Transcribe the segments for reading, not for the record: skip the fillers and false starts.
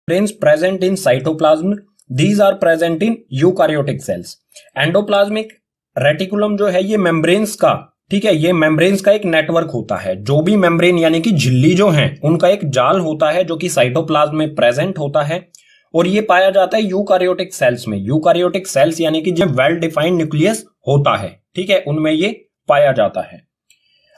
membranes present in cytoplasm. These are present in eukaryotic cells. Endoplasmic reticulum जो है ये membranes का, ठीक है, ये मेम्ब्रेन्स का एक नेटवर्क होता है। जो भी मेम्ब्रेन यानी कि झिल्ली जो है उनका एक जाल होता है जो कि साइटोप्लाज्म में प्रेजेंट होता है और ये पाया जाता है यूकारियोटिक सेल्स में। यूकारियोटिक सेल्स यानी कि जब वेल डिफाइंड न्यूक्लियस होता है, ठीक है, उनमें ये पाया जाता है।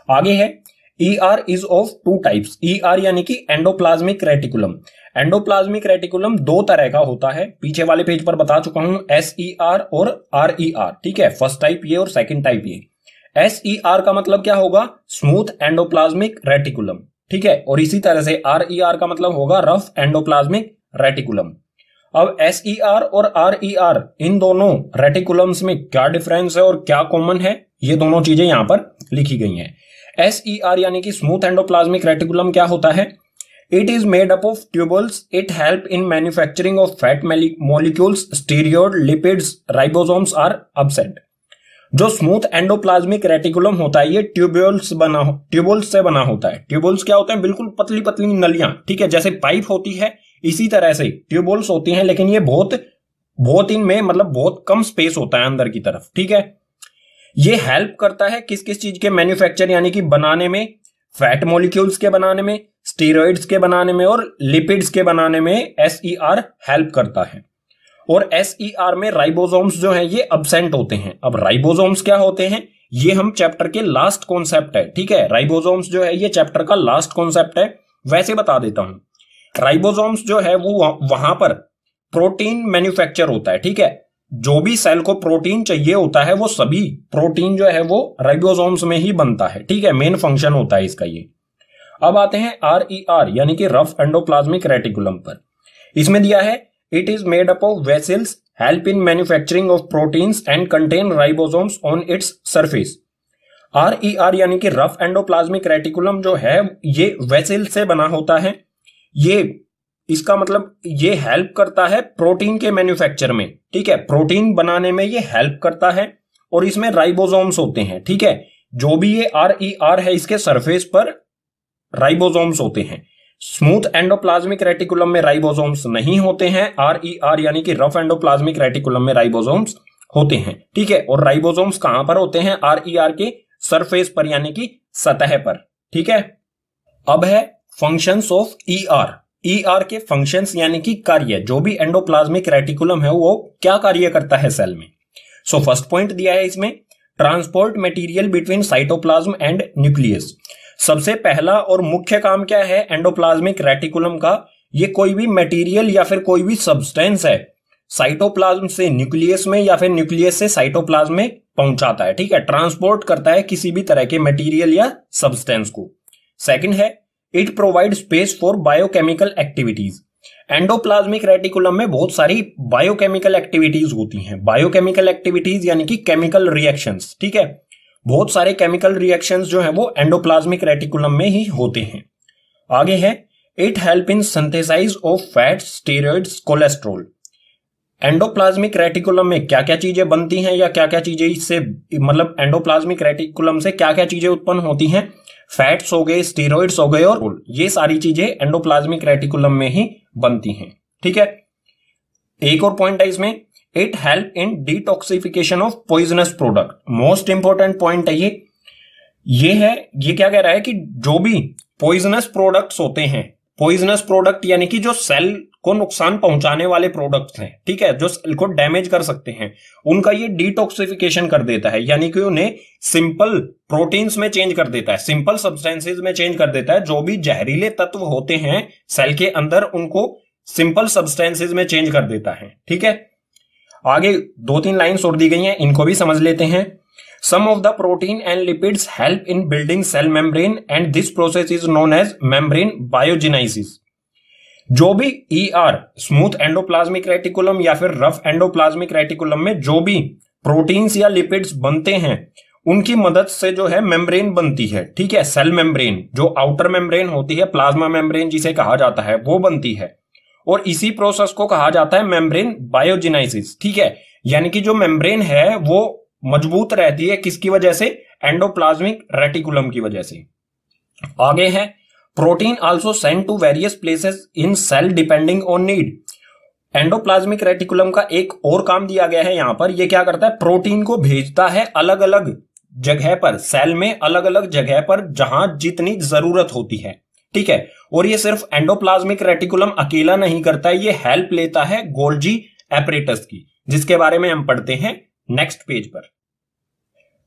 आगे है ER is of two types. ER यानी कि एंडोप्लाज्मिक रेटिकुलम। एंडोप्लाज्मिक रेटिकुलम दो तरह का होता है, पीछे वाले पेज पर बता चुका हूं, SER और RER, ठीक है, फर्स्ट टाइप ये और सेकंड टाइप ये। SER का मतलब क्या होगा, स्मूथ एंडोप्लाज्मिक रेटिकुलम, ठीक है, और इसी तरह से RER का मतलब होगा रफ एंडोप्लाज्मिक रेटिकुलम। अब SER और RER इन दोनों रेटिकुलम्स में क्या डिफरेंस है और क्या कॉमन है, ये दोनों चीजें यहां पर लिखी गई हैं। SER यानी कि स्मूथ एंडोप्लाज्मिक रेटिकुलम क्या होता है, it is made up of tubules, it help in manufacturing of fat molecules, steroid, lipids, ribosomes are absent. जो स्मूथ एंडोप्लाज्मिक रेटिकुलम होता है ये ट्यूब्यूल्स से बना होता है। ट्यूबल्स क्या होते हैं, बिल्कुल पतली पतली नलियां, ठीक है, जैसे पाइप होती है इसी तरह से ट्यूबल्स होती हैं, लेकिन ये बहुत इनमें मतलब बहुत कम स्पेस होता है अंदर की तरफ, ठीक है। ये हेल्प करता है किस किस चीज के मैन्युफैक्चर यानी कि बनाने में, फैट मॉलिक्यूल्स के बनाने में, स्टीरॉइड्स के बनाने में और लिपिड्स के बनाने में SER हेल्प करता है। और SER में राइबोसोम्स जो है ये अब्सेंट होते हैं। अब राइबोसोम्स क्या होते हैं ये हम चैप्टर के लास्ट कॉन्सेप्ट है, ठीक है, राइबोसोम्स जो है ये चैप्टर का लास्ट कॉन्सेप्ट है। वैसे बता देता हूं, राइबोसोम्स जो है वो वहां पर प्रोटीन मैन्युफैक्चर होता है, ठीक है, जो भी सेल को प्रोटीन चाहिए होता है वो सभी प्रोटीन जो है वो राइबोसोम्स में ही बनता है, ठीक है, मेन फंक्शन होता है इसका ये। अब आते हैं RER यानी कि रफ एंडोप्लाज्मिक रेटिकुलम पर। इसमें दिया है it is made up of vessels, help in manufacturing of proteins and contain ribosomes on its surface. RER यानी कि रफ एंडोप्लाज्मिक रेटिकुलम जो है ये वेसल से बना होता है। ये इसका मतलब ये हेल्प करता है प्रोटीन के मैन्युफैक्चर में, ठीक है, प्रोटीन बनाने में ये हेल्प करता है और इसमें राइबोसोम्स होते हैं, ठीक है। जो भी ये RER है इसके सरफेस पर राइबोसोम्स होते हैं। स्मूथ एंडोप्लाज्मिक रेटिकुलम में राइबोसोम्स नहीं होते हैं, RER यानी कि रफ एंडोप्लाज्मिक रेटिकुलम में राइबोसोम्स होते हैं, ठीक है। और राइबोसोम्स कहां पर होते हैं, RER के सरफेस पर यानी कि सतह पर, ठीक है। अब है फंक्शंस ऑफ ER के फंक्शंस यानी कि कार्य, जो भी एंडोप्लाज्मिक रेटिकुलम है वो क्या कार्य करता है सेल में। सो फर्स्ट पॉइंट दिया है इसमें, transport material between cytoplasm and nucleus. सबसे पहला और मुख्य काम क्या है एंडोप्लाज्मिक रेटिकुलम का, ये कोई भी मटेरियल या फिर कोई भी सब्सटेंस है साइटोप्लाज्म से न्यूक्लियस में या फिर न्यूक्लियस से साइटोप्लाज्म में पहुंचाता है, ठीक है, ट्रांसपोर्ट करता है किसी भी तरह के मटेरियल या सब्सटेंस को। सेकंड है it provide space for biochemical activities. Endoplasmic reticulum में बहुत सारी बायोकेमिकल एक्टिविटीज होती हैं। बायोकेमिकल एक्टिविटीज यानी कि केमिकल रिएक्शंस, ठीक है, बहुत सारे केमिकल रिएक्शंस जो है वो एंडोप्लाज्मिक रेटिकुलम में ही होते हैं। आगे है it help in synthesize of fats, steroids, cholesterol. Endoplasmic reticulum में क्या क्या चीजें बनती हैं या क्या क्या चीजें इससे मतलब एंडोप्लाज्मिक रेटिकुलम से क्या क्या चीजें उत्पन्न होती हैं, फैट्स हो गए, स्टीरॉइड्स हो गए और ये सारी चीजें एंडोप्लाज्मिक रेटिकुलम में ही बनती हैं, ठीक है। एक और पॉइंट है इसमें, it help in detoxification of poisonous product. Most important point है ये है, ये क्या कह रहा है कि जो भी पॉइजनस प्रोडक्ट्स होते हैं, पॉइजनस प्रोडक्ट यानी कि जो सेल को नुकसान पहुंचाने वाले प्रोडक्ट्स हैं, ठीक है, जो सेल को डैमेज कर सकते हैं, उनका ये डिटॉक्सिफिकेशन कर देता है, यानी कि उन्हें सिंपल प्रोटीन्स में चेंज कर देता है, सिंपल सब्सटेंसेस में चेंज कर देता है। जो भी जहरीले तत्व होते हैं सेल के अंदर उनको सिंपल सब्सटेंसेस में चेंज कर देता है, ठीक है। आगे 2-3 लाइन्स और दी गई हैं, इनको भी समझ लेते हैं। Some of the protein and lipids help in building cell membrane and this process is known as membrane biogenesis। जो भी ER स्मूथ एंडोप्लाज्मिक रेटिकुलम या फिर रफ एंडोप्लाज्मिक रेटिकुलम में जो भी प्रोटीन्स या लिपिड्स बनते हैं उनकी मदद से जो है मेम्ब्रेन बनती है, ठीक है, सेल मेम्ब्रेन, जो आउटर मेम्ब्रेन होती है, प्लाज्मा मेम्ब्रेन जिसे कहा जाता है, वो बनती है और इसी प्रोसेस को कहा जाता है मेम्ब्रेन बायोजेनेसिस, ठीक है। यानी कि जो मेम्ब्रेन है वो मजबूत रहती है किसकी वजह से, एंडोप्लाज्मिक रेटिकुलम की वजह से। आगे है protein also send to various places in cell depending on need. Endoplasmic reticulum का एक और काम दिया गया है यहां पर, ये क्या करता है, प्रोटीन को भेजता है अलग अलग जगह पर, सेल में अलग अलग जगह पर जहां जितनी जरूरत होती है, ठीक है। और ये सिर्फ एंडोप्लाज्मिक रेटिकुलम अकेला नहीं करता है, ये हेल्प लेता है गोल्जी एपरेटस की, जिसके बारे में हम पढ़ते हैं नेक्स्ट पेज पर।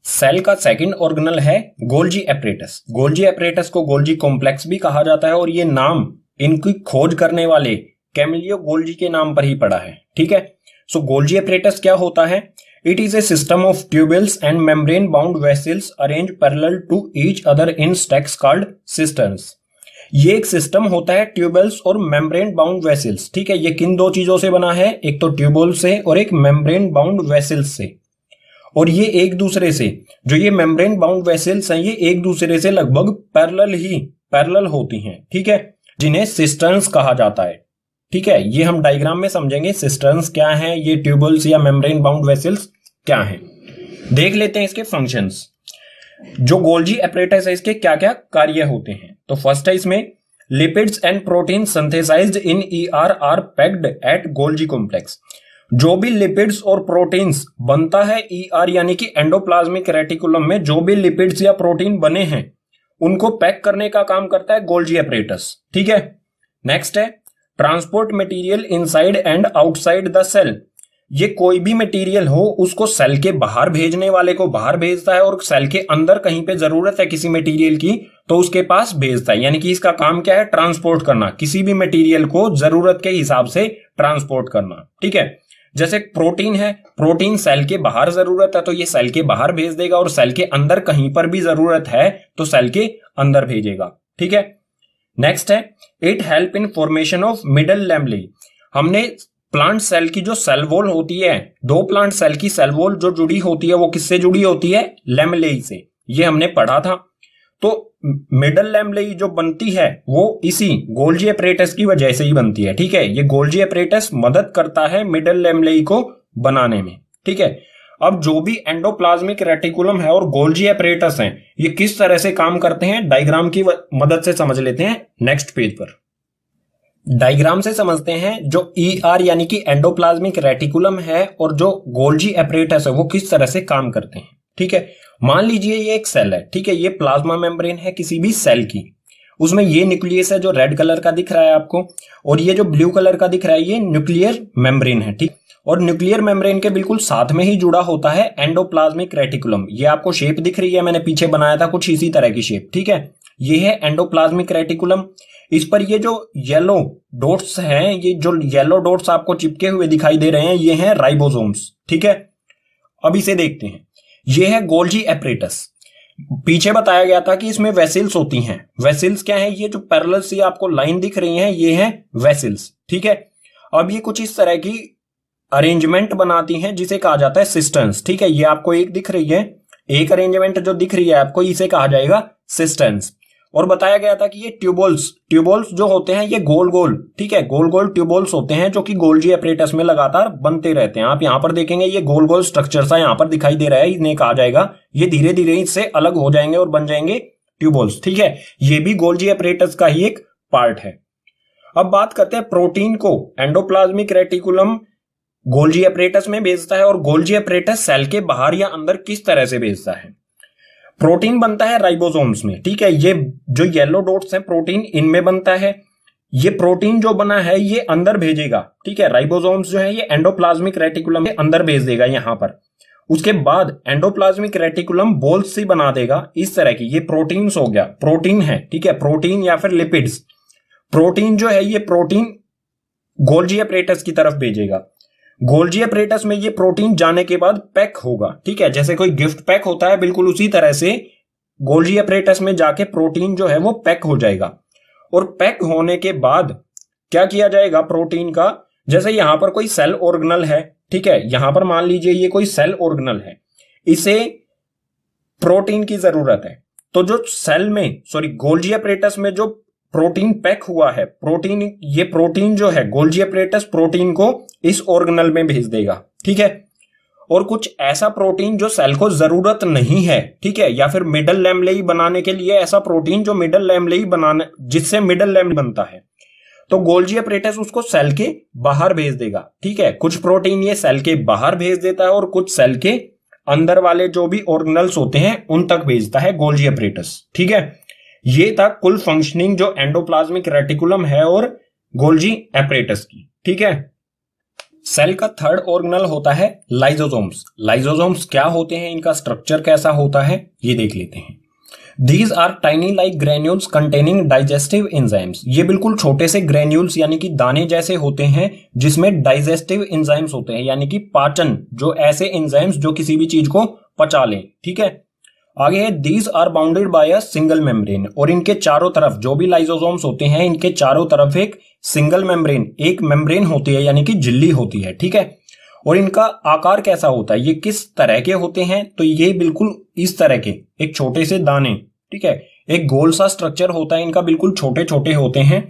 सेल का सेकंड ऑर्गेनल है गोल्जी एपरेटस। गोल्जी एपरेटस को गोल्जी कॉम्प्लेक्स भी कहा जाता है और ये नाम इनकी खोज करने वाले कैमिलियो गोल्जी के नाम पर ही पड़ा है, ठीक है। सो गोल्जी एपरेटस क्या होता है? It is a system of tubules and membrane bound vesicles arrange parallel to each other in stacks called cisterns. ये एक सिस्टम होता है ट्यूबल्स और मेम्ब्रेन बाउंड वेसल्स, ठीक है। ये किन दो चीजों से बना है? एक तो ट्यूबल से और एक मेम्ब्रेन बाउंड वेसल्स से। और ये एक दूसरे से, जो ये मेम्ब्रेन बाउंड वेसल्स हैं, ये एक दूसरे से लगभग पैरेलल होती हैं, ठीक है, जिन्हें सिस्टर्न्स कहा जाता है, ठीक है। ये हम डायग्राम में समझेंगे सिस्टर्न्स क्या है, ये ट्यूबल्स या मेम्ब्रेन बाउंड वेसल्स क्या है। देख लेते हैं इसके फंक्शंस। जो गोल्जी एपरेटस है, इसके क्या क्या कार्य होते हैं। तो फर्स्ट है इसमें lipids and protein synthesized in ER are packed at Golgi complex. जो भी लिपिड्स और प्रोटीन्स बनता है ईआर यानी कि एंडोप्लाज्मिक रेटिकुलम में, जो भी लिपिड्स या प्रोटीन बने हैं उनको पैक करने का काम करता है गोल्जी एपरेटस, ठीक है। नेक्स्ट है transport material inside and outside the cell. ये कोई भी मटेरियल हो उसको सेल के बाहर भेजने वाले को बाहर भेजता है और सेल के अंदर कहीं पे जरूरत है किसी मटेरियल की तो उसके पास भेजता है। यानी कि इसका काम क्या है? ट्रांसपोर्ट करना, किसी भी मटेरियल को जरूरत के हिसाब से ट्रांसपोर्ट करना, ठीक है। जैसे प्रोटीन है, प्रोटीन सेल के बाहर जरूरत है तो ये सेल के बाहर भेज देगा, और सेल के अंदर कहीं पर भी जरूरत है तो सेल के अंदर भेजेगा, ठीक है। नेक्स्ट है it help in formation of middle lamellae. हमने प्लांट सेल की जो सेल वॉल होती है, दो प्लांट सेल की सेल वॉल जो जुड़ी होती है वो किससे जुड़ी होती है? लैमेलाe से। ये हमने पढ़ा था। तो मिडल लैमेलाe जो बनती है वो इसी गोल्जी एपरेटस की वजह से ही बनती है, ठीक है। ये गोल्जी एपरेटस मदद करता है मिडल लैमेलाe को बनाने में, ठीक है। अब जो भी एंडोप्लाज्मिक रेटिकुलम है और गोल्जी एपरेटस हैं, ये किस तरह से काम करते हैं डायग्राम की मदद से समझ लेते हैं नेक्स्ट पेज पर। डायग्राम से समझते हैं जो ईआर यानी कि एंडोप्लाज्मिक रेटिकुलम है और जो गोल्जी एपरेटस है वो किस तरह से काम करते हैं, ठीक है। मान लीजिए ये एक सेल है, ठीक है, ये प्लाज्मा मेम्ब्रेन है किसी भी सेल की, उसमें ये न्यूक्लियस है जो रेड कलर का दिख रहा है आपको, और ये जो ब्लू कलर का दिख रहा है ये न्यूक्लियर मेम्ब्रेन है, ठीक। और न्यूक्लियर मेम्ब्रेन के बिल्कुल साथ में ही जुड़ा होता है एंडोप्लाज्मिक रेटिकुलम। ये आपको शेप दिख रही है, मैंने पीछे बनाया था कुछ इसी तरह की शेप, ठीक है। ये है एंडोप्लाज्मिक रेटिकुलम। इस पर ये जो येलो डॉट्स हैं, ये जो येलो डॉट्स आपको चिपके हुए दिखाई दे रहे हैं, ये हैं राइबोसोम्स, ठीक है। अब इसे देखते हैं। ये है गोल्जी एपरेटस। पीछे बताया गया था कि इसमें वेसल्स होती हैं। वेसल्स क्या है? ये जो पैरेलल सी आपको लाइन दिख रही है ये है वेसल्स, ठीक है। अब ये कुछ इस तरह की अरेंजमेंट बनाती हैं जिसे कहा जाता है सिस्टर्न्स, ठीक है। ये आपको एक दिख रही है, एक अरेंजमेंट जो दिख रही है आपको, इसे कहा जाएगा सिस्टर्न्स। और बताया गया था कि ये ट्यूबल्स जो होते हैं ये गोल गोल, ठीक है, गोल गोल ट्यूबल्स होते हैं जो कि गोल्जी एपरेटस में लगातार बनते रहते हैं। आप यहां पर देखेंगे ये गोल गोल स्ट्रक्चर सा यहां पर दिखाई दे रहा है, इन्हें कहा जाएगा, ये धीरे धीरे इससे अलग हो जाएंगे और बन जाएंगे ट्यूबल्स, ठीक है। ये भी गोल्जी एपरेटस का ही एक पार्ट है। अब बात करते हैं प्रोटीन को एंडोप्लाज्मिक रेटिकुलम गोल्जी एपरेटस में भेजता है और गोल्जी एपरेटस सेल के बाहर या अंदर किस तरह से भेजता है। प्रोटीन बनता है राइबोसोम्स में, ठीक है। ये जो येलो डॉट्स हैं प्रोटीन इनमें बनता है। ये प्रोटीन जो बना है ये अंदर भेजेगा, ठीक है। राइबोसोम्स जो है ये एंडोप्लाज्मिक रेटिकुलम के अंदर भेज देगा यहां पर। उसके बाद एंडोप्लाज्मिक रेटिकुलम बॉल्स सी बना देगा इस तरह की। ये प्रोटीन्स हो गया, प्रोटीन है, ठीक है, प्रोटीन या फिर लिपिड्स। प्रोटीन जो है ये प्रोटीन गोल्जी एपरेटस की तरफ भेजेगा। गोल्जी एपरेटस में ये प्रोटीन जाने के बाद पैक होगा, ठीक है। जैसे कोई गिफ्ट पैक होता है बिल्कुल उसी तरह से गोल्जी एपरेटस में जाके प्रोटीन जो है वो पैक हो जाएगा। और पैक होने के बाद क्या किया जाएगा प्रोटीन का? जैसे यहां पर कोई सेल ऑर्गेनल है, ठीक है, यहां पर मान लीजिए ये कोई सेल ऑर्गेनल है, इसे प्रोटीन की जरूरत है। तो जो सेल में गोल्जी एपरेटस में जो प्रोटीन पैक हुआ है, ये प्रोटीन जो है गोल्जी एपरेटस प्रोटीन को इस ऑर्गेनल में भेज देगा, ठीक है। और कुछ ऐसा प्रोटीन जो सेल को जरूरत नहीं है, ठीक है, या फिर मिडल लैमेलाई बनाने के लिए ऐसा प्रोटीन जो मिडल लैमेलाई बनाने जिससे मिडल लैमेलाई बनता है, तो गोल्जी अपरेटस उसको सेल के बाहर भेज देगा, ठीक है। कुछ प्रोटीन ये सेल के बाहर भेज देता है और कुछ सेल के अंदर वाले जो भी ऑर्गेनल्स होते हैं उन तक भेजता है गोल्जी अपरेटस, ठीक है। ये था कुल फंक्शनिंग जो एंडोप्लाज्मिक रेटिकुलम है और गोल्जी अपरेटस की, ठीक है। सेल का थर्ड ऑर्गेनल होता है लाइसोसोम्स। लाइसोसोम्स क्या होते हैं, इनका स्ट्रक्चर कैसा होता है, ये देख लेते हैं। These are tiny like granules containing digestive enzymes। ये बिल्कुल छोटे से ग्रेन्यूल्स यानी कि दाने जैसे होते हैं जिसमें डाइजेस्टिव एंजाइम्स होते हैं, यानी कि पाचन, जो ऐसे एंजाइम्स जो किसी भी चीज को पचा लें, ठीक है। आगे है these are bounded by a single membrane। और इनके चारों तरफ जो भी लाइसोसोम्स होते हैं इनके चारों तरफ एक सिंगल मेम्ब्रेन, एक मेम्ब्रेन होती है यानी कि झिल्ली होती है, ठीक है। और इनका आकार कैसा होता है, ये किस तरह के होते हैं, तो ये बिल्कुल इस तरह के एक छोटे से दाने, ठीक है, एक गोल सा स्ट्रक्चर होता है इनका, बिल्कुल छोटे छोटे होते हैं।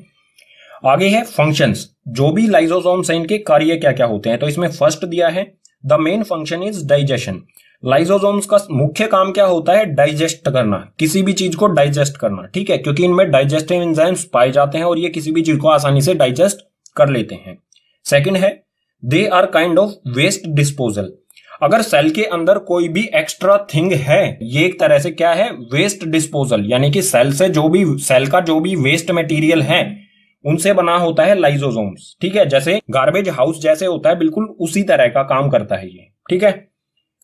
आगे है फंक्शंस, जो भी लाइसोसोम्स हैं इनके कार्य क्या क्या होते हैं, तो इसमें फर्स्ट दिया है the main function is digestion. Lysosomes का मुख्य काम क्या होता है, डाइजेस्ट करना, किसी भी चीज को डाइजेस्ट करना, ठीक है, क्योंकि इनमें डाइजेस्टिव एंजाइम्स पाए जाते हैं और ये किसी भी चीज को आसानी से डाइजेस्ट कर लेते हैं। सेकंड है they are kind of waste disposal. अगर सेल के अंदर कोई भी एक्स्ट्रा थिंग है, ये एक तरह से क्या है, वेस्ट डिस्पोजल, यानी कि सेल का जो भी वेस्ट मटेरियल है उनसे बना होता है लाइसोसोम्स, ठीक है। जैसे गार्बेज हाउस जैसे होता है, बिल्कुल उसी तरह का काम करता है ये, ठीक है।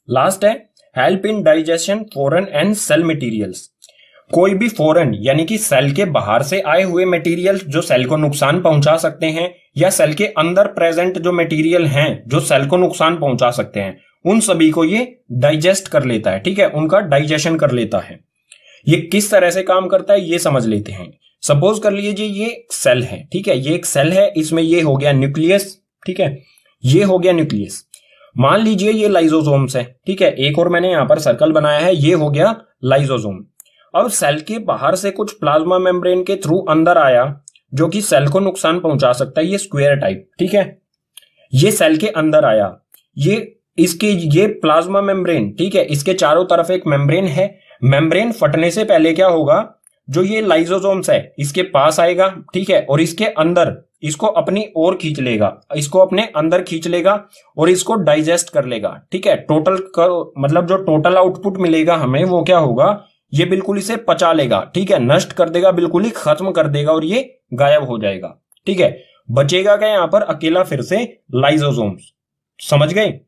लास्ट है help in digestion foreign and cell materials. कोई भी फॉरेन यानी कि सेल के बाहर से आए हुए मटेरियल जो सेल को नुकसान पहुंचा सकते हैं, या सेल के अंदर प्रेजेंट जो मटेरियल हैं जो सेल को नुकसान पहुंचा सकते हैं, उन सभी को ये डाइजेस्ट कर लेता है, ठीक है, उनका डाइजेशन कर लेता है। ये किस तरह से काम करता है ये समझ लेते हैं। सपोज कर लीजिए ये सेल है, ठीक है, ये एक सेल है, इसमें ये हो गया न्यूक्लियस, ठीक है, ये हो गया न्यूक्लियस। मान लीजिए ये लाइसोसोम्स है, ठीक है, एक और मैंने यहां पर सर्कल बनाया है, ये हो गया लाइसोसोम। अब सेल के बाहर से कुछ प्लाज्मा मेम्ब्रेन के थ्रू अंदर आया जो कि सेल को नुकसान पहुंचा सकता है, ये स्क्वायर टाइप, ठीक है, ये सेल के अंदर आया, ये प्लाज्मा मेम्ब्रेन, ठीक है, इसके चारों तरफ एक मेम्ब्रेन है। मेम्ब्रेन फटने से पहले क्या होगा, जो ये लाइसोसोम्स है इसके पास आएगा, ठीक है, और इसके अंदर इसको अपनी ओर खींच लेगा, इसको अपने अंदर खींच लेगा और इसको डाइजेस्ट कर लेगा, ठीक है। मतलब जो टोटल आउटपुट मिलेगा हमें वो क्या होगा, ये बिल्कुल इसे पचा लेगा, ठीक है, नष्ट कर देगा, बिल्कुल ही खत्म कर देगा और ये गायब हो जाएगा, ठीक है। बचेगा क्या यहां पर, अकेला फिर से लाइसोसोम्स, समझ गए।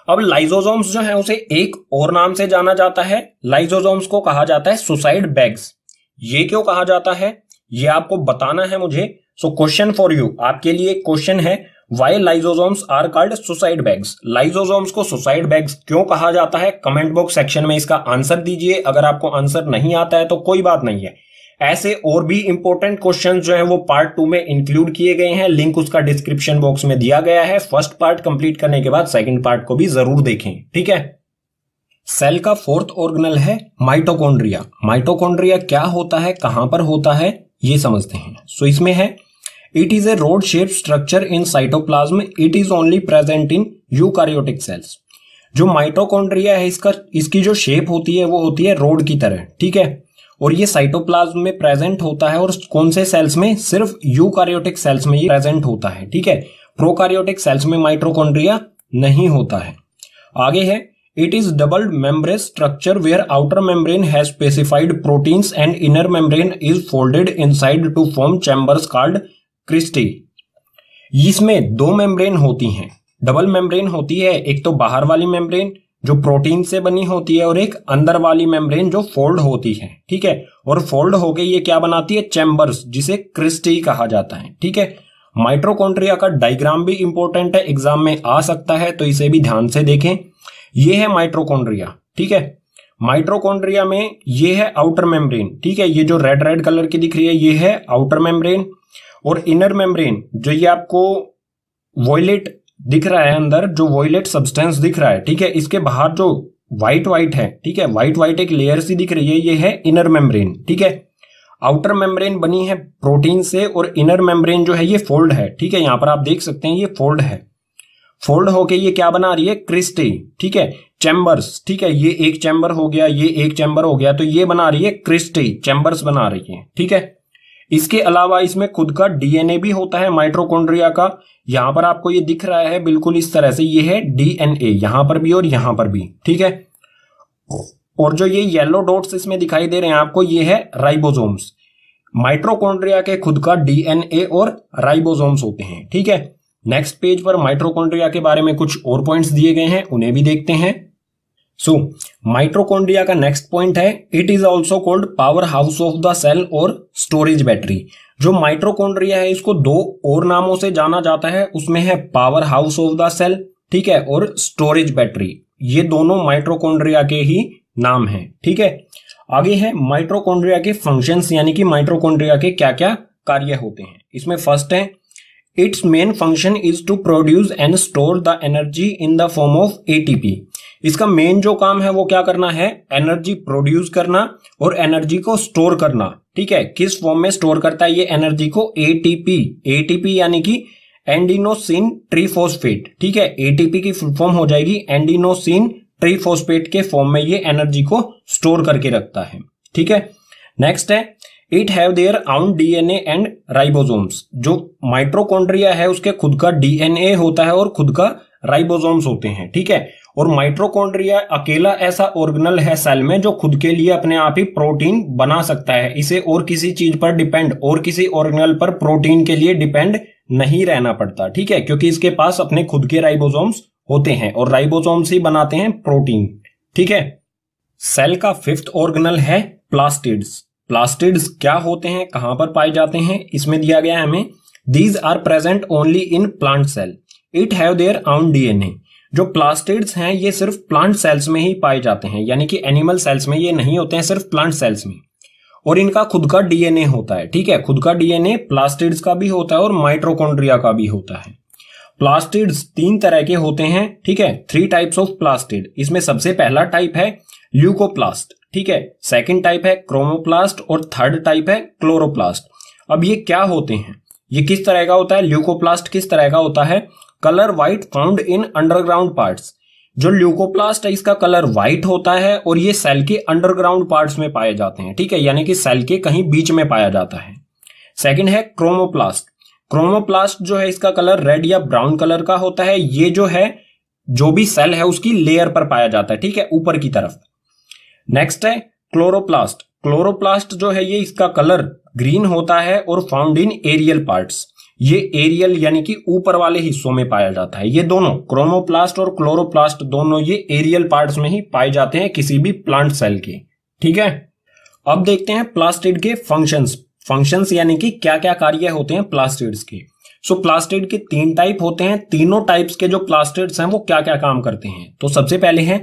अब लाइसोसोम्स जो है उसे एक और नाम से जाना जाता है, लाइसोसोम्स को कहा जाता है सुसाइड बैग्स। ये क्यों कहा जाता है ये आपको बताना है मुझे। सो क्वेश्चन फॉर यू, आपके लिए क्वेश्चन है, why lysosomes are called suicide bags. Lysosomes को सुसाइड बैग्स क्यों कहा जाता है, कमेंट बॉक्स सेक्शन में इसका आंसर दीजिए। अगर आपको आंसर नहीं आता है तो कोई बात नहीं है, ऐसे और भी इंपॉर्टेंट क्वेश्चंस जो है वो पार्ट 2 में इंक्लूड किए गए हैं, लिंक उसका डिस्क्रिप्शन बॉक्स में दिया गया है। फर्स्ट पार्ट कंप्लीट करने के बाद सेकंड पार्ट को भी जरूर देखें, ठीक है। सेल का फोर्थ ऑर्गेनल है माइटोकॉन्ड्रिया। माइटोकॉन्ड्रिया क्या होता है, कहां पर होता है, ये समझते हैं। सो इसमें है it is a rod shape structure in cytoplasm, it is only present in eukaryotic cells. जो माइटोकॉन्ड्रिया है इसकी जो शेप होती है वो होती है रोड की तरह, ठीक है, और ये साइटोप्लाज्म में प्रेजेंट होता है। और कौन से सेल्स में, सिर्फ यूकारियोटिक सेल्स में ये प्रेजेंट होता है, ठीक है। प्रोकारियोटिक सेल्स में माइटोकॉन्ड्रिया नहीं होता है। आगे है it is double membrane structure where outer membrane has specified proteins and inner membrane is folded inside to form chambers called cristae. इसमें दो मेम्ब्रेन होती हैं, डबल मेम्ब्रेन होती है, एक तो बाहर वाली मेम्ब्रेन जो प्रोटीन से बनी होती है और एक अंदर वाली मेम्ब्रेन जो फोल्ड होती है, ठीक है। और फोल्ड होके ये क्या बनाती है, चैम्बर्स, जिसे क्रिस्टी कहा जाता है, ठीक है। माइटोकॉन्ड्रिया का डायग्राम भी इंपॉर्टेंट है, एग्जाम में आ सकता है, तो इसे भी ध्यान से देखें। ये है माइटोकॉन्ड्रिया, ठीक है। माइटोकॉन्ड्रिया में ये है आउटर मेम्ब्रेन, ठीक है, ये जो रेड रेड कलर की दिख रही है ये है आउटर मेम्ब्रेन। और इनर मेम्ब्रेन जो ये आपको वॉयलेट दिख रहा है, अंदर जो वॉयलेट सब्सटेंस दिख रहा है, ठीक है, इसके बाहर जो व्हाइट व्हाइट है, ठीक है, व्हाइट व्हाइट एक लेयर सी दिख रही है, ये है इनर मेम्ब्रेन, ठीक है। आउटर मेम्ब्रेन बनी है प्रोटीन से और इनर मेम्ब्रेन जो है ये फोल्ड है, ठीक है, यहां पर आप देख सकते हैं ये फोल्ड है। फोल्ड होके ये क्या बना रही है, क्रिस्टे, ठीक है, चैम्बर्स, ठीक है, ये एक चैम्बर हो गया, ये एक चैम्बर हो गया, तो ये बना रही है क्रिस्टे, चैम्बर्स बना रही है, ठीक है। इसके अलावा इसमें खुद का डीएनए भी होता है माइटोकॉन्ड्रिया का। यहां पर आपको ये दिख रहा है बिल्कुल इस तरह से, ये है डीएनए, यहां पर भी और यहां पर भी, ठीक है। और जो ये येलो डॉट्स इसमें दिखाई दे रहे हैं आपको, ये है राइबोसोम्स। माइटोकॉन्ड्रिया के खुद का डीएनए और राइबोसोम्स होते हैं, ठीक है। नेक्स्ट पेज पर माइटोकॉन्ड्रिया के बारे में कुछ और पॉइंट्स दिए गए हैं, उन्हें भी देखते हैं। सो माइटोकॉन्ड्रिया का नेक्स्ट पॉइंट है, it is also called power house of the cell और स्टोरेज बैटरी। जो माइटोकॉन्ड्रिया है इसको दो और नामों से जाना जाता है, उसमें है power house of the cell, ठीक है, और स्टोरेज बैटरी। ये दोनों माइटोकॉन्ड्रिया के ही नाम हैं, ठीक है। आगे है माइटोकॉन्ड्रिया के फंक्शंस, यानी कि माइटोकॉन्ड्रिया के क्या क्या कार्य होते हैं। इसमें फर्स्ट है, its main function is to produce and store the energy in the form of ATP. इसका मेन जो काम है वो क्या करना है, एनर्जी प्रोड्यूस करना और एनर्जी को स्टोर करना, ठीक है। किस फॉर्म में स्टोर करता है ये एनर्जी को, एटीपी। एटीपी यानी कि एंडिनोसिन ट्रीफॉस्फेट, ठीक है, एटीपी की फुल फॉर्म हो जाएगी एंडिनोसिन ट्रीफॉस्फेट के फॉर्म में ये एनर्जी को स्टोर करके रखता है, ठीक है। नेक्स्ट है, it have their own DNA and ribosomes. जो माइटोकॉन्ड्रिया है उसके खुद का डीएनए होता है और खुद का राइबोसोम्स होते हैं, ठीक है। और माइटोकॉन्ड्रिया अकेला ऐसा ऑर्गेनल है सेल में जो खुद के लिए अपने आप ही प्रोटीन बना सकता है। इसे और किसी चीज पर डिपेंड, और किसी ऑर्गेनल पर प्रोटीन के लिए डिपेंड नहीं रहना पड़ता, ठीक है, क्योंकि इसके पास अपने खुद के राइबोसोम्स होते हैं और राइबोसोम्स ही बनाते हैं प्रोटीन, ठीक है। सेल का फिफ्थ ऑर्गेनल है प्लास्टिड्स। प्लास्टिड्स क्या होते हैं, कहां पर पाए जाते हैं, इसमें दिया गया है हमें, these are present only in plant cell, it have their own DNA. जो प्लास्टिड्स हैं ये सिर्फ प्लांट सेल्स में ही पाए जाते हैं, यानी कि एनिमल सेल्स में ये नहीं होते हैं, सिर्फ प्लांट सेल्स में। और इनका खुद का डीएनए होता है, ठीक है, खुद का डीएनए प्लास्टिड्स का भी होता है और माइटोकॉन्ड्रिया का भी होता है। प्लास्टिड्स तीन तरह के होते हैं, ठीक है, 3 टाइप्स ऑफ प्लास्टिड। इसमें सबसे पहला टाइप है ल्यूकोप्लास्ट, ठीक है, सेकंड टाइप है क्रोमोप्लास्ट और थर्ड टाइप है क्लोरोप्लास्ट। अब ये क्या होते हैं, ये किस तरह का होता है, ल्यूकोप्लास्ट किस तरह का होता है, colour white found in underground parts. जो ल्यूकोप्लास्ट है इसका कलर व्हाइट होता है और ये सेल के अंडरग्राउंड पार्ट्स में पाए जाते हैं, ठीक है, यानी कि सेल के कहीं बीच में पाया जाता है। सेकंड है क्रोमोप्लास्ट। क्रोमोप्लास्ट जो है इसका कलर रेड या ब्राउन कलर का होता है। ये जो है जो भी सेल है उसकी लेयर पर पाया जाता है, ठीक है, ऊपर की तरफ। नेक्स्ट है क्लोरोप्लास्ट। क्लोरोप्लास्ट जो है ये इसका कलर ग्रीन होता है और फाउंड इन एरियल पार्ट्स। ये एरियल यानी कि ऊपर वाले हिस्सों में पाया जाता है। ये दोनों क्रोमोप्लास्ट और क्लोरोप्लास्ट दोनों ये एरियल पार्ट्स में ही पाए जाते हैं किसी भी प्लांट सेल के, ठीक है। अब देखते हैं प्लास्टिड के फंक्शंस। फंक्शंस यानी कि क्या क्या कार्य होते हैं प्लास्टिड्स के। सो प्लास्टिड के 3 टाइप होते हैं। तीनों टाइप्स के जो प्लास्टिड्स हैं वो क्या क्या काम करते हैं, तो सबसे पहले है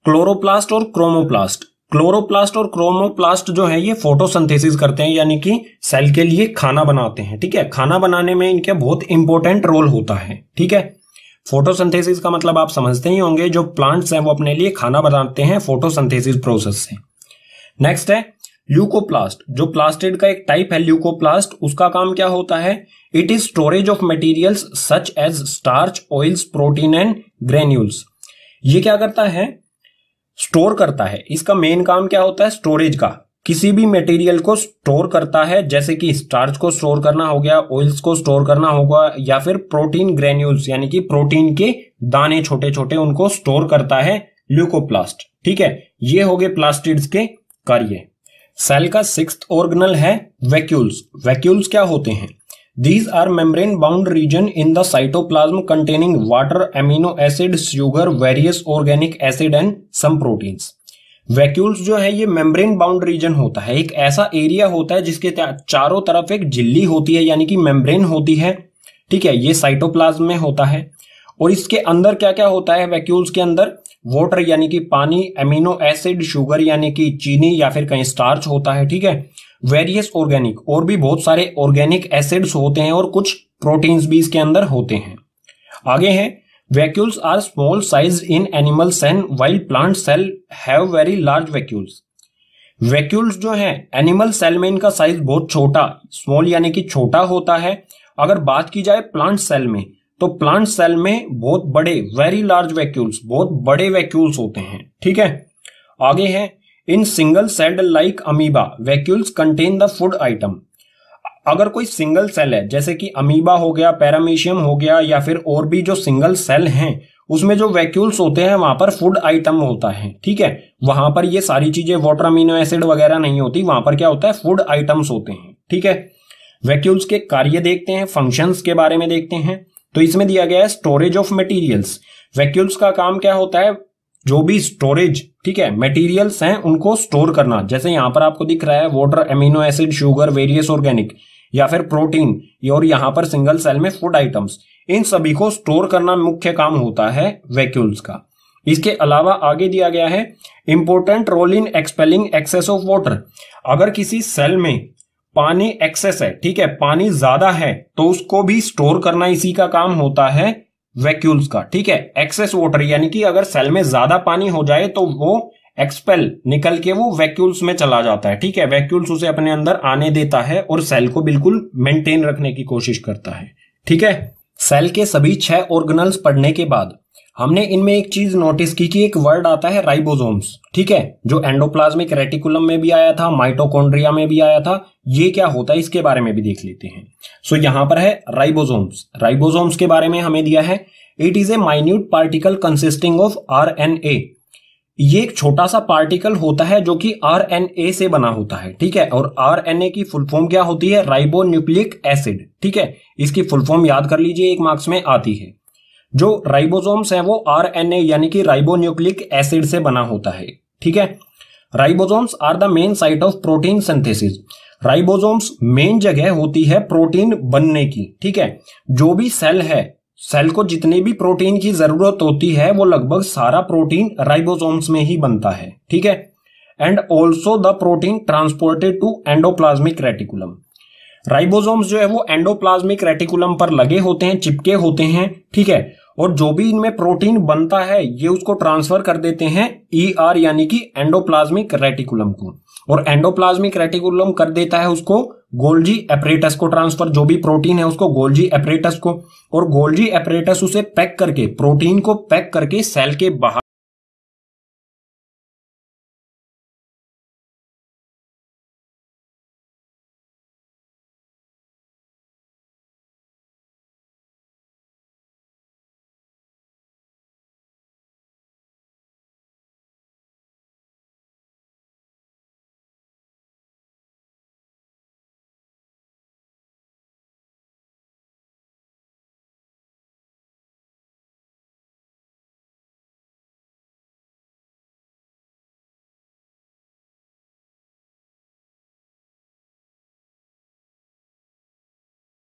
क्लोरोप्लास्ट और क्रोमोप्लास्ट। क्लोरोप्लास्ट और क्रोमोप्लास्ट जो है ये फोटोसिंथेसिस करते हैं, यानी कि सेल के लिए खाना बनाते हैं, ठीक है। खाना बनाने में इनका बहुत इंपॉर्टेंट रोल होता है, ठीक है। फोटोसिंथेसिस का मतलब आप समझते ही होंगे, जो प्लांट्स हैं वो अपने लिए खाना बनाते हैं फोटोसिंथेसिस प्रोसेस से। नेक्स्ट है ल्यूकोप्लास्ट। जो प्लास्टिड का एक टाइप है ल्यूकोप्लास्ट, उसका काम क्या होता है, it is storage of materials such as starch, oils, protein and granules. ये क्या करता है, स्टोर करता है। इसका मेन काम क्या होता है, स्टोरेज का। किसी भी मटेरियल को स्टोर करता है, जैसे कि स्टार्च को स्टोर करना हो गया, ऑयल्स को स्टोर करना होगा, या फिर प्रोटीन ग्रेन्यूल्स यानी कि प्रोटीन के दाने छोटे छोटे, उनको स्टोर करता है ल्यूकोप्लास्ट, ठीक है। ये हो गए प्लास्टिड्स के कार्य। सेल का 6th ऑर्गेनल है वैक्यूल्स। वैक्यूल्स क्या होते हैं, These are membrane bound region in the cytoplasm containing water, amino acid, sugar, various organic acid and some proteins. Vacuoles जो है ये मेम्ब्रेन बाउंड रीजन होता है, एक ऐसा एरिया होता है जिसके चारों तरफ एक झिल्ली होती है, यानी कि मेम्ब्रेन होती है, ठीक है। ये साइटोप्लाज्म में होता है और इसके अंदर क्या क्या होता है, वैक्यूल्स के अंदर वाटर यानी कि पानी, एमिनो एसिड, शुगर यानी कि चीनी या फिर कहीं स्टार्च होता है, ठीक है। वेरियस ऑर्गेनिक, और भी बहुत सारे ऑर्गेनिक एसिड्स होते हैं और कुछ प्रोटीन्स भी इसके अंदर होते हैं। आगे है vacuoles are small size in animal cell while plant cell have very large vacuoles. Vacuoles जो है एनिमल सेल में इनका साइज बहुत छोटा, स्मॉल यानी कि छोटा होता है। अगर बात की जाए प्लांट सेल में, तो प्लांट सेल में बहुत बड़े वेरी लार्ज वैक्यूल्स, बहुत बड़े वैक्यूल्स होते हैं। ठीक है, आगे है in single celled like amoeba vacuoles contain the food item. अगर कोई सिंगल सेल है जैसे कि अमीबा हो गया, पैरामीशियम हो गया, या फिर और भी जो सिंगल सेल हैं उसमें जो वैक्यूल्स होते हैं वहां पर फूड आइटम होता है। ठीक है, वहां पर ये सारी चीजें वाटर अमीनो एसिड वगैरह नहीं होती, वहां पर क्या होता है, फूड आइटम्स होते हैं। ठीक है, वैक्यूल्स के कार्य देखते हैं, फंक्शंस के बारे में देखते हैं। तो इसमें दिया गया है स्टोरेज ऑफ मटेरियल्स। वैक्यूल्स का काम क्या होता है, जो भी स्टोरेज, ठीक है, मटेरियल्स हैं उनको स्टोर करना। जैसे यहां पर आपको दिख रहा है water, amino acid, sugar, various organic या फिर प्रोटीन, और यहां पर सिंगल सेल में फूड आइटम्स, इन सभी को स्टोर करना मुख्य काम होता है वैक्यूल्स का। इसके अलावा आगे दिया गया है important role in expelling excess of water. अगर किसी सेल में पानी एक्सेस है, ठीक है, पानी ज्यादा है, तो उसको भी स्टोर करना इसी का काम होता है वैक्यूल्स का। ठीक है, एक्सेस वाटर यानी कि अगर सेल में ज्यादा पानी हो जाए तो वो एक्सपेल निकल के वो वैक्यूल्स में चला जाता है। ठीक है, वैक्यूल्स उसे अपने अंदर आने देता है और सेल को बिल्कुल मेंटेन रखने की कोशिश करता है। ठीक है, सेल के सभी 6 ऑर्गेनल्स पढ़ने के बाद हमने इनमें एक चीज नोटिस की कि एक वर्ड आता है राइबोसोम्स। ठीक है, जो एंडोप्लाज्मिक रेटिकुलम में भी आया था, माइटोकॉन्ड्रिया में भी आया था। ये क्या होता है इसके बारे में भी देख लेते हैं। सो यहां पर है राइबोसोम्स। राइबोसोम्स के बारे में हमें दिया है it is A minute particle consisting of RNA. ये एक छोटा सा पार्टिकल होता है जो कि आरएनए से बना होता है। ठीक है, और आरएनए की फुल फॉर्म क्या होती है, राइबोन्यूक्लिक एसिड। ठीक है, इसकी फुल फॉर्म याद कर लीजिए, 1 मार्क्स में आती है। जो राइबोसोम्स है वो आरएनए यानी कि राइबोन्यूक्लिक एसिड से बना होता है। ठीक है, ribosomes are the main site of protein synthesis. Ribosomes main जगह होती है प्रोटीन बनने की। ठीक है, जो भी सेल है, सेल को जितनी भी प्रोटीन की जरूरत होती है वो लगभग सारा प्रोटीन राइबोसोम्स में ही बनता है। ठीक है, and also the protein transported to endoplasmic reticulum. Ribosomes जो है वो एंडोप्लाज्मिक रेटिकुलम पर लगे होते हैं, चिपके होते हैं। ठीक है, और जो भी इनमें प्रोटीन बनता है ये उसको ट्रांसफर कर देते हैं ईआर यानी कि एंडोप्लाज्मिक रेटिकुलम को, और एंडोप्लाज्मिक रेटिकुलम कर देता है उसको गोल्जी एपरेटस को ट्रांसफर। जो भी प्रोटीन है उसको गोल्जी एपरेटस को, और गोल्जी एपरेटस उसे पैक करके, प्रोटीन को पैक करके सेल के बाहर